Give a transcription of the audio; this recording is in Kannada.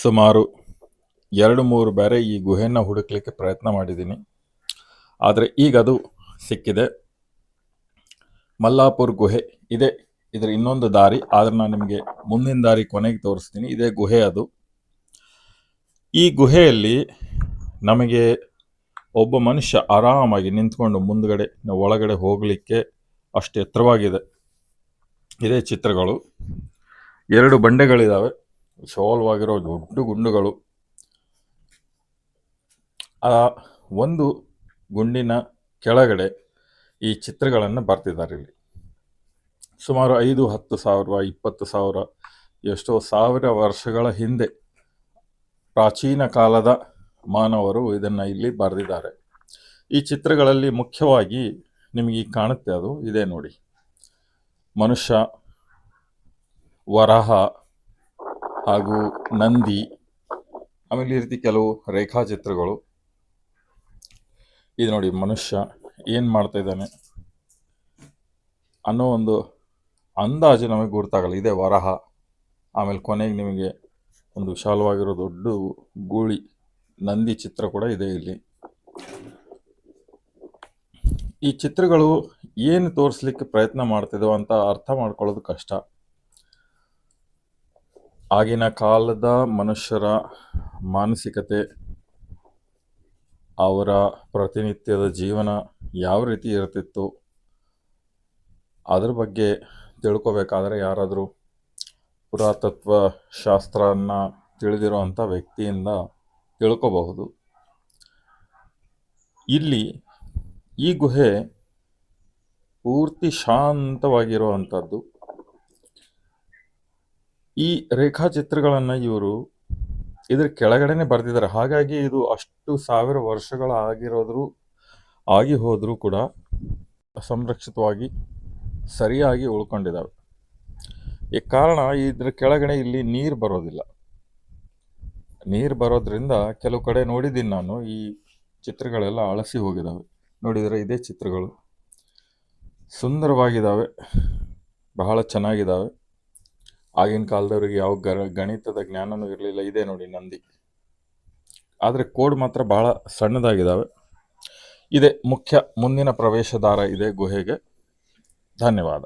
ಸುಮಾರು 2-3 ಬಾರಿ ಈ ಗುಹೆಯನ್ನು ಹುಡುಕ್ಲಿಕ್ಕೆ ಪ್ರಯತ್ನ ಮಾಡಿದ್ದೀನಿ. ಆದರೆ ಈಗ ಅದು ಸಿಕ್ಕಿದೆ. ಮಲ್ಲಾಪುರ್ ಗುಹೆ ಇದೆ. ಇದರ ಇನ್ನೊಂದು ದಾರಿ, ಆದರೆ ನಾನು ನಿಮಗೆ ಮುಂದಿನ ದಾರಿ ಕೊನೆಗೆ ತೋರಿಸ್ತೀನಿ. ಇದೇ ಗುಹೆ ಅದು. ಈ ಗುಹೆಯಲ್ಲಿ ನಮಗೆ ಒಬ್ಬ ಮನುಷ್ಯ ಆರಾಮಾಗಿ ನಿಂತ್ಕೊಂಡು ಮುಂದ್ಗಡೆ ಒಳಗಡೆ ಹೋಗಲಿಕ್ಕೆ ಅಷ್ಟು ಎತ್ತರವಾಗಿದೆ. ಇದೇ ಚಿತ್ರಗಳು. 2 ಬಂಡೆಗಳಿದ್ದಾವೆ, ವಿಶಾಲವಾಗಿರೋ ದೊಡ್ಡ ಗುಂಡುಗಳು. ಆ ಒಂದು ಗುಂಡಿನ ಕೆಳಗಡೆ ಈ ಚಿತ್ರಗಳನ್ನು ಬರ್ತಿದ್ದಾರೆ. ಇಲ್ಲಿ ಸುಮಾರು 5-10 ಸಾವಿರ 20 ಸಾವಿರ ಎಷ್ಟೋ ಸಾವಿರ ವರ್ಷಗಳ ಹಿಂದೆ ಪ್ರಾಚೀನ ಕಾಲದ ಮಾನವರು ಇದನ್ನು ಇಲ್ಲಿ ಬರೆದಿದ್ದಾರೆ. ಈ ಚಿತ್ರಗಳಲ್ಲಿ ಮುಖ್ಯವಾಗಿ ನಿಮಗೆ ಕಾಣುತ್ತೆ, ಅದು ಇದೆ ನೋಡಿ. ಮನುಷ್ಯ, ವರಾಹ ಹಾಗೂ ನಂದಿ, ಆಮೇಲೆ ಈ ರೀತಿ ಕೆಲವು ರೇಖಾಚಿತ್ರಗಳು. ಇದು ನೋಡಿ, ಮನುಷ್ಯ ಏನು ಮಾಡ್ತಾ ಇದ್ದಾನೆ ಅನ್ನೋ ಒಂದು ಅಂದಾಜು ನಮಗೆ ಗೊತ್ತಾಗಲ್ಲ. ಇದೇ ವರಾಹ. ಆಮೇಲೆ ಕೊನೆಗೆ ನಿಮಗೆ ಒಂದು ವಿಶಾಲವಾಗಿರೋ ದೊಡ್ಡ ಗೂಳಿ ನಂದಿ ಚಿತ್ರ ಕೂಡ ಇದೆ ಇಲ್ಲಿ. ಈ ಚಿತ್ರಗಳು ಏನು ತೋರಿಸ್ಲಿಕ್ಕೆ ಪ್ರಯತ್ನ ಮಾಡ್ತಿದ್ದೋ ಅಂತ ಅರ್ಥ ಮಾಡ್ಕೊಳ್ಳೋದು ಕಷ್ಟ. ಆಗಿನ ಕಾಲದ ಮನುಷ್ಯರ ಮಾನಸಿಕತೆ, ಅವರ ಪ್ರತಿನಿತ್ಯದ ಜೀವನ ಯಾವ ರೀತಿ ಇರ್ತಿತ್ತು ಅದ್ರ ಬಗ್ಗೆ ತಿಳ್ಕೊಬೇಕಾದ್ರೆ ಯಾರಾದರೂ ಪುರಾತತ್ವ ಶಾಸ್ತ್ರನ ತಿಳಿದಿರೋ ಅಂಥ ವ್ಯಕ್ತಿಯಿಂದ ತಿಳ್ಕೋಬಹುದು. ಇಲ್ಲಿ ಈ ಗುಹೆ ಪೂರ್ತಿ ಶಾಂತವಾಗಿರುವಂಥದ್ದು. ಈ ರೇಖಾಚಿತ್ರಗಳನ್ನು ಇವರು ಇದ್ರ ಕೆಳಗಡೆನೆ ಬರೆದಿದ್ದಾರೆ. ಹಾಗಾಗಿ ಇದು ಅಷ್ಟು ಸಾವಿರ ವರ್ಷಗಳ ಆಗಿ ಹೋದರೂ ಕೂಡ ಸಂರಕ್ಷಿತವಾಗಿ ಸರಿಯಾಗಿ ಉಳ್ಕೊಂಡಿದ್ದಾವೆ. ಈ ಕಾರಣ ಇದ್ರ ಕೆಳಗಡೆ ಇಲ್ಲಿ ನೀರು ಬರೋದಿಲ್ಲ. ನೀರು ಬರೋದ್ರಿಂದ ಕೆಲವು ಕಡೆ ನೋಡಿದ್ದೀನಿ ನಾನು, ಈ ಚಿತ್ರಗಳೆಲ್ಲ ಅಳಸಿ ಹೋಗಿದ್ದಾವೆ. ನೋಡಿದರೆ ಇದೇ ಚಿತ್ರಗಳು ಸುಂದರವಾಗಿದ್ದಾವೆ, ಬಹಳ ಚೆನ್ನಾಗಿದ್ದಾವೆ. ಆಗಿನ ಕಾಲದವರಿಗೆ ಯಾವ ಗಣಿತದ ಜ್ಞಾನನೂ ಇರಲಿಲ್ಲ. ಇದೇ ನೋಡಿ ನಂದಿ, ಆದರೆ ಕೋಡ್ ಮಾತ್ರ ಬಹಳ ಸಣ್ಣದಾಗಿದ್ದಾವೆ. ಇದೆ ಮುಂದಿನ ಪ್ರವೇಶ ದಾರ ಇದೆ ಗುಹೆಗೆ. ಧನ್ಯವಾದ.